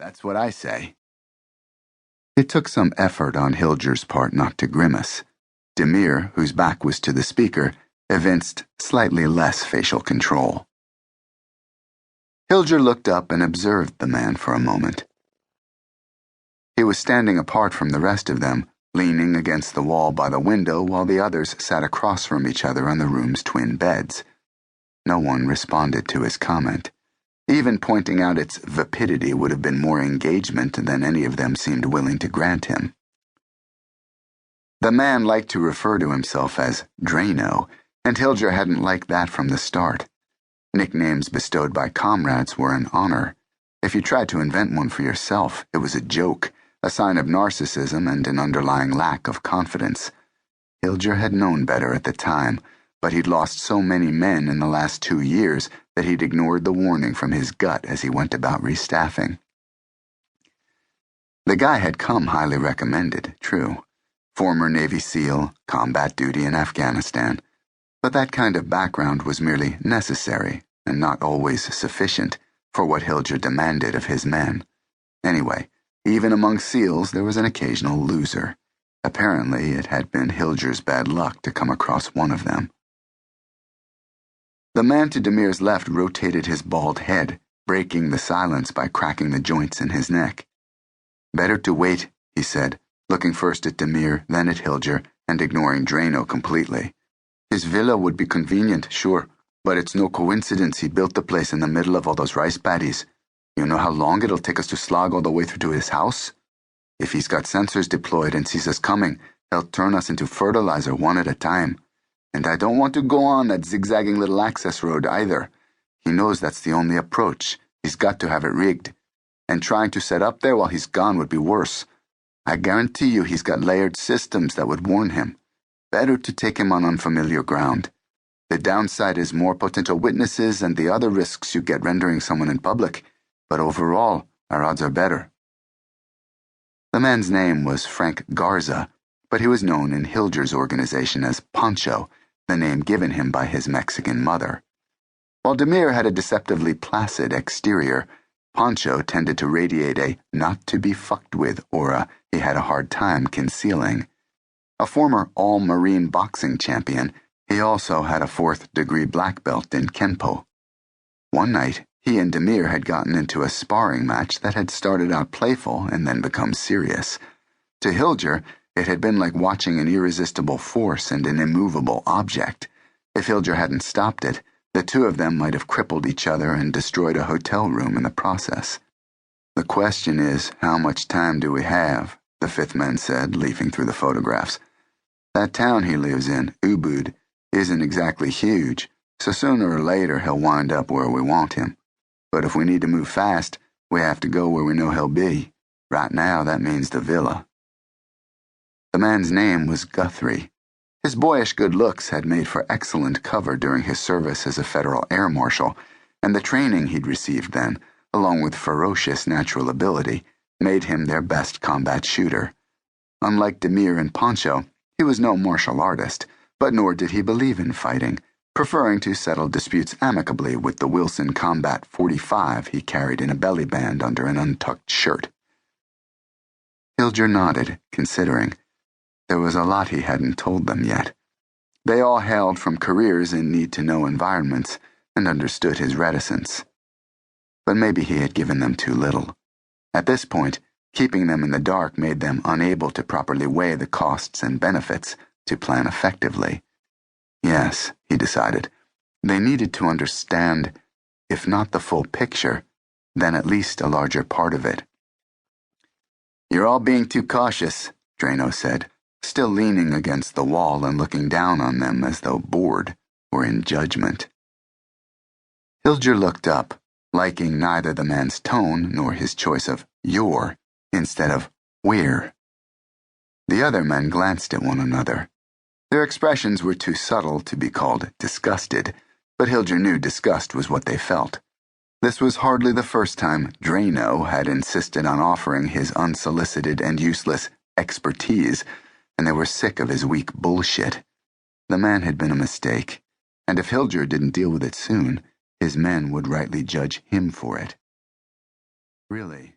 That's what I say. It took some effort on Hilger's part not to grimace. Demir, whose back was to the speaker, evinced slightly less facial control. Hilger looked up and observed the man for a moment. He was standing apart from the rest of them, leaning against the wall by the window while the others sat across from each other on the room's twin beds. No one responded to his comment. Even pointing out its vapidity would have been more engagement than any of them seemed willing to grant him. The man liked to refer to himself as Drano, and Hilger hadn't liked that from the start. Nicknames bestowed by comrades were an honor. If you tried to invent one for yourself, it was a joke, a sign of narcissism and an underlying lack of confidence. Hilger had known better at the time, but he'd lost so many men in the last 2 years that he'd ignored the warning from his gut as he went about restaffing. The guy had come highly recommended, true. Former Navy SEAL, combat duty in Afghanistan. But that kind of background was merely necessary, and not always sufficient, for what Hilger demanded of his men. Anyway, even among SEALs there was an occasional loser. Apparently it had been Hilger's bad luck to come across one of them. The man to Demir's left rotated his bald head, breaking the silence by cracking the joints in his neck. "Better to wait," he said, looking first at Demir, then at Hilger, and ignoring Drano completely. "His villa would be convenient, sure, but it's no coincidence he built the place in the middle of all those rice paddies. You know how long it'll take us to slog all the way through to his house? If he's got sensors deployed and sees us coming, he'll turn us into fertilizer one at a time. And I don't want to go on that zigzagging little access road either. He knows that's the only approach. He's got to have it rigged. And trying to set up there while he's gone would be worse. I guarantee you he's got layered systems that would warn him. Better to take him on unfamiliar ground. The downside is more potential witnesses and the other risks you get rendering someone in public, but overall, our odds are better." The man's name was Frank Garza, but he was known in Hilger's organization as Pancho, the name given him by his Mexican mother. While Demir had a deceptively placid exterior, Pancho tended to radiate a not-to-be-fucked-with aura he had a hard time concealing. A former all-Marine boxing champion, he also had a 4th-degree black belt in Kenpo. One night, he and Demir had gotten into a sparring match that had started out playful and then become serious. To Hilger, it had been like watching an irresistible force and an immovable object. If Hilger hadn't stopped it, the two of them might have crippled each other and destroyed a hotel room in the process. "The question is, how much time do we have?" the fifth man said, leafing through the photographs. "That town he lives in, Ubud, isn't exactly huge, so sooner or later he'll wind up where we want him. But if we need to move fast, we have to go where we know he'll be. Right now, that means the villa." The man's name was Guthrie. His boyish good looks had made for excellent cover during his service as a federal air marshal, and the training he'd received then, along with ferocious natural ability, made him their best combat shooter. Unlike Demir and Pancho, he was no martial artist, but nor did he believe in fighting, preferring to settle disputes amicably with the Wilson Combat .45 he carried in a belly band under an untucked shirt. Hilger nodded, considering. There was a lot he hadn't told them yet. They all hailed from careers in need-to-know environments and understood his reticence. But maybe he had given them too little. At this point, keeping them in the dark made them unable to properly weigh the costs and benefits, to plan effectively. Yes, he decided, they needed to understand, if not the full picture, then at least a larger part of it. "You're all being too cautious," Drano said, still leaning against the wall and looking down on them as though bored or in judgment. Hilger looked up, liking neither the man's tone nor his choice of "your" instead of "we're." The other men glanced at one another. Their expressions were too subtle to be called disgusted, but Hilger knew disgust was what they felt. This was hardly the first time Drano had insisted on offering his unsolicited and useless expertise, and they were sick of his weak bullshit. The man had been a mistake, and if Hilger didn't deal with it soon, his men would rightly judge him for it. Really,